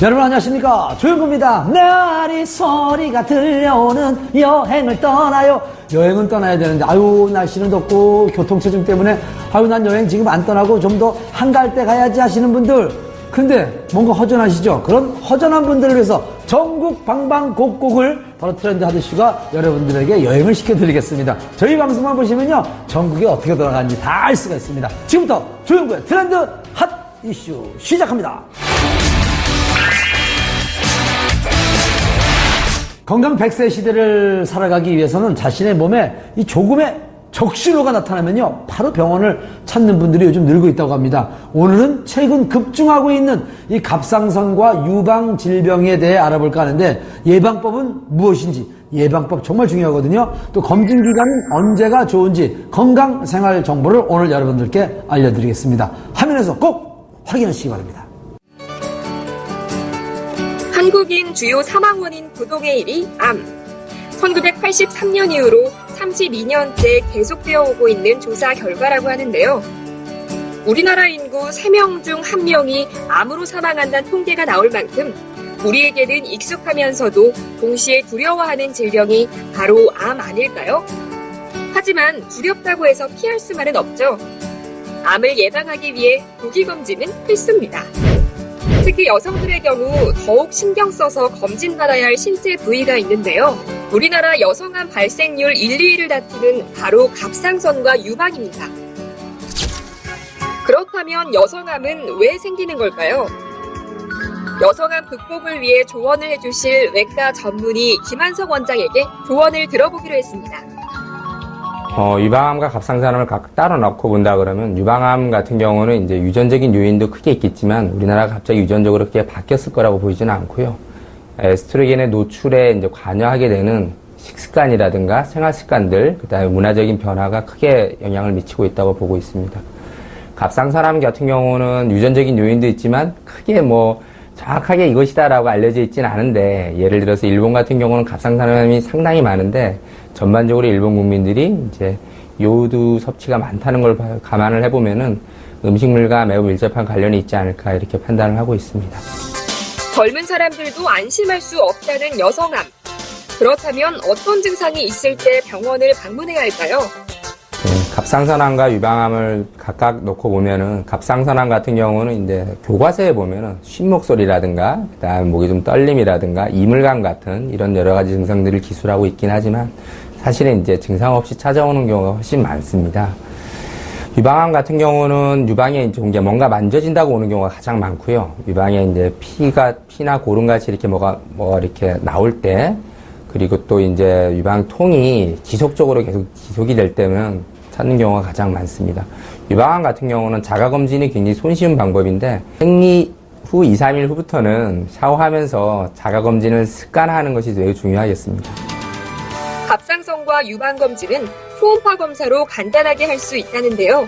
여러분 안녕하십니까, 조용구입니다. 나리 소리가 들려오는 여행을 떠나요. 여행은 떠나야 되는데 아유 날씨는 덥고 교통체증 때문에 아유 난 여행 지금 안 떠나고 좀 더 한가할 때 가야지 하시는 분들, 근데 뭔가 허전하시죠? 그런 허전한 분들을 위해서 전국 방방곡곡을 바로 트렌드 하드슈가 여러분들에게 여행을 시켜드리겠습니다. 저희 방송만 보시면요 전국이 어떻게 돌아가는지 다 알 수가 있습니다. 지금부터 조용구의 트렌드 핫 이슈 시작합니다. 건강 100세 시대를 살아가기 위해서는 자신의 몸에 이 조금의 적신호가 나타나면요 바로 병원을 찾는 분들이 요즘 늘고 있다고 합니다. 오늘은 최근 급증하고 있는 이 갑상선과 유방 질병에 대해 알아볼까 하는데, 예방법은 무엇인지, 예방법 정말 중요하거든요. 또 검진 기간은 언제가 좋은지 건강 생활 정보를 오늘 여러분들께 알려드리겠습니다. 화면에서 꼭 확인하시기 바랍니다. 한국인 주요 사망 원인 부동의 1위 암. 1983년 이후로 32년째 계속되어 오고 있는 조사 결과라고 하는데요. 우리나라 인구 3명 중 1명이 암으로 사망한다는 통계가 나올 만큼 우리에게는 익숙하면서도 동시에 두려워하는 질병이 바로 암 아닐까요? 하지만 두렵다고 해서 피할 수만은 없죠. 암을 예방하기 위해 조기검진은 필수입니다. 특히 여성들의 경우 더욱 신경 써서 검진받아야 할 신체 부위가 있는데요. 우리나라 여성암 발생률 1, 2위를 다투는 바로 갑상선과 유방입니다. 그렇다면 여성암은 왜 생기는 걸까요? 여성암 극복을 위해 조언을 해주실 외과 전문의 김한석 원장에게 조언을 들어보기로 했습니다. 유방암과 갑상선암을 각각 따로 놓고 본다 그러면, 유방암 같은 경우는 이제 유전적인 요인도 크게 있겠지만 우리나라가 갑자기 유전적으로 그렇게 바뀌었을 거라고 보이지는 않고요. 에스트로겐의 노출에 이제 관여하게 되는 식습관이라든가 생활 습관들, 그다음에 문화적인 변화가 크게 영향을 미치고 있다고 보고 있습니다. 갑상선암 같은 경우는 유전적인 요인도 있지만 크게 정확하게 이것이다라고 알려져 있지는 않은데, 예를 들어서 일본 같은 경우는 갑상선암이 상당히 많은데 전반적으로 일본 국민들이 이제 요오드 섭취가 많다는 걸 감안을 해보면은 음식물과 매우 밀접한 관련이 있지 않을까 이렇게 판단을 하고 있습니다. 젊은 사람들도 안심할 수 없다는 여성암. 그렇다면 어떤 증상이 있을 때 병원을 방문해야 할까요? 네, 갑상선암과 유방암을 각각 놓고 보면은, 갑상선암 같은 경우는 이제 교과서에 보면은 쉰 목소리라든가, 그다음에 목이 좀 떨림이라든가, 이물감 같은 이런 여러 가지 증상들을 기술하고 있긴 하지만 사실은 이제 증상 없이 찾아오는 경우가 훨씬 많습니다. 유방암 같은 경우는 유방에 이제 뭔가 만져진다고 오는 경우가 가장 많고요. 유방에 이제 피나 고름같이 이렇게 뭐가 이렇게 나올 때, 그리고 또 이제 유방통이 지속적으로 계속 지속이 될 때면 찾는 경우가 가장 많습니다. 유방암 같은 경우는 자가검진이 굉장히 손쉬운 방법인데, 생리 후 2, 3일 후부터는 샤워하면서 자가검진을 습관화하는 것이 매우 중요하겠습니다. 갑상선과 유방검진은 초음파 검사로 간단하게 할 수 있다는데요.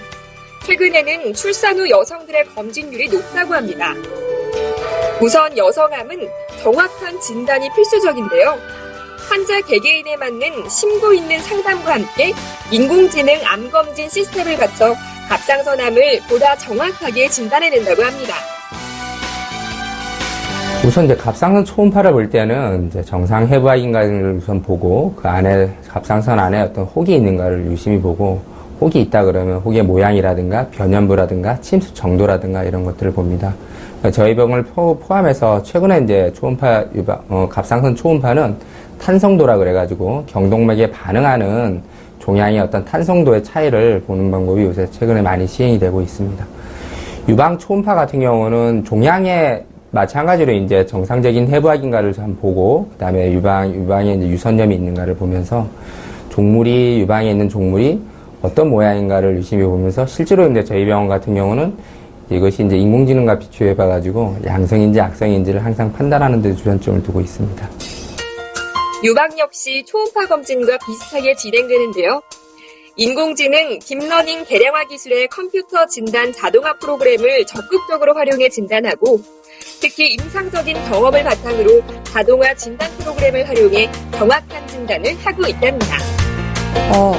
최근에는 출산 후 여성들의 검진률이 높다고 합니다. 우선 여성암은 정확한 진단이 필수적인데요. 환자 개개인에 맞는 심도 있는 상담과 함께 인공지능 암검진 시스템을 갖춰 갑상선암을 보다 정확하게 진단해낸다고 합니다. 우선 이제 갑상선 초음파를 볼 때는 이제 정상 해부학인가를 우선 보고, 그 안에 갑상선 안에 어떤 혹이 있는가를 유심히 보고, 혹이 있다 그러면 혹의 모양이라든가 변연부라든가 침수 정도라든가 이런 것들을 봅니다. 저희 병을 포함해서 최근에 이제 초음파 갑상선 초음파는 탄성도라 그래가지고 경동맥에 반응하는 종양의 어떤 탄성도의 차이를 보는 방법이 요새 최근에 많이 시행이 되고 있습니다. 유방 초음파 같은 경우는 종양에 마찬가지로 이제 정상적인 해부학인가를 한번 보고, 그 다음에 유방에 이제 유선염이 있는가를 보면서 유방에 있는 종물이 어떤 모양인가를 유심히 보면서, 실제로 이제 저희 병원 같은 경우는 이것이 이제 인공지능과 비추해봐가지고 양성인지 악성인지를 항상 판단하는 데 주전점을 두고 있습니다. 유방 역시 초음파 검진과 비슷하게 진행되는데요. 인공지능 딥러닝 대량화 기술의 컴퓨터 진단 자동화 프로그램을 적극적으로 활용해 진단하고, 특히 임상적인 경험을 바탕으로 자동화 진단 프로그램을 활용해 정확한 진단을 하고 있답니다.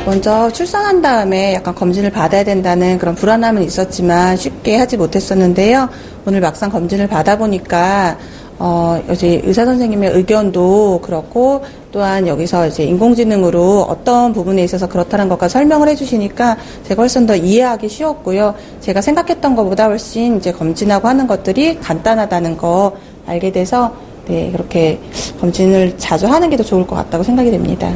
먼저 출산한 다음에 약간 검진을 받아야 된다는 그런 불안함은 있었지만 쉽게 하지 못했었는데요. 오늘 막상 검진을 받아보니까 이제 의사 선생님의 의견도 그렇고 또한 여기서 이제 인공지능으로 어떤 부분에 있어서 그렇다는 것과 설명을 해주시니까 제가 훨씬 더 이해하기 쉬웠고요. 제가 생각했던 것보다 훨씬 이제 검진하고 하는 것들이 간단하다는 거 알게 돼서 네, 그렇게 검진을 자주 하는 게 더 좋을 것 같다고 생각이 됩니다.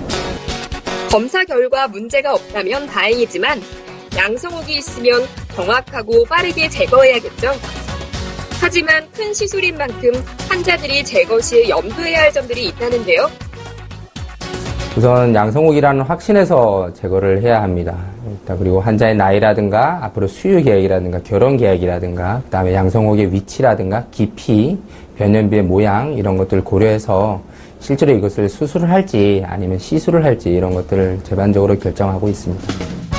검사 결과 문제가 없다면 다행이지만 양성혹이 있으면 정확하고 빠르게 제거해야겠죠. 하지만 큰 시술인 만큼 환자들이 제거 시에 염두해야 할 점들이 있다는데요. 우선 양성혹이라는 확신에서 제거를 해야 합니다. 그리고 환자의 나이라든가 앞으로 수유 계획이라든가 결혼 계획이라든가 그다음에 양성혹의 위치라든가 깊이, 변연비의 모양 이런 것들을 고려해서 실제로 이것을 수술을 할지 아니면 시술을 할지 이런 것들을 제반적으로 결정하고 있습니다.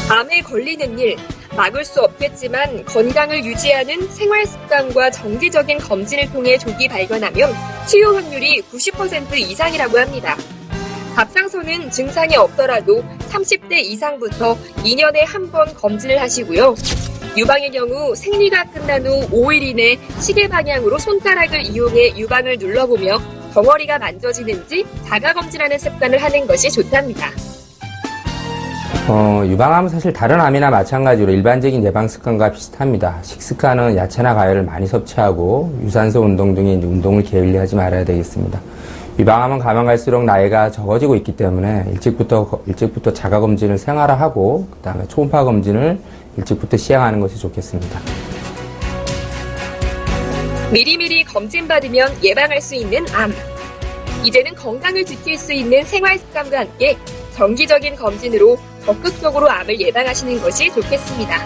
암에 걸리는 일, 막을 수 없겠지만 건강을 유지하는 생활 습관과 정기적인 검진을 통해 조기 발견하면 치유 확률이 90% 이상이라고 합니다. 갑상선은 증상이 없더라도 30대 이상부터 2년에 한 번 검진을 하시고요. 유방의 경우 생리가 끝난 후 5일 이내 시계 방향으로 손가락을 이용해 유방을 눌러보며 덩어리가 만져지는지 자가검진하는 습관을 하는 것이 좋답니다. 유방암은 사실 다른 암이나 마찬가지로 일반적인 예방 습관과 비슷합니다. 식습관은 야채나 과일을 많이 섭취하고 유산소 운동 등의 운동을 게을리하지 말아야 되겠습니다. 유방암은 가면 갈수록 나이가 적어지고 있기 때문에 일찍부터 자가검진을 생활화하고 그다음에 초음파 검진을 일찍부터 시행하는 것이 좋겠습니다. 미리미리 검진받으면 예방할 수 있는 암. 이제는 건강을 지킬 수 있는 생활 습관과 함께 정기적인 검진으로 적극적으로 암을 예방하시는 것이 좋겠습니다.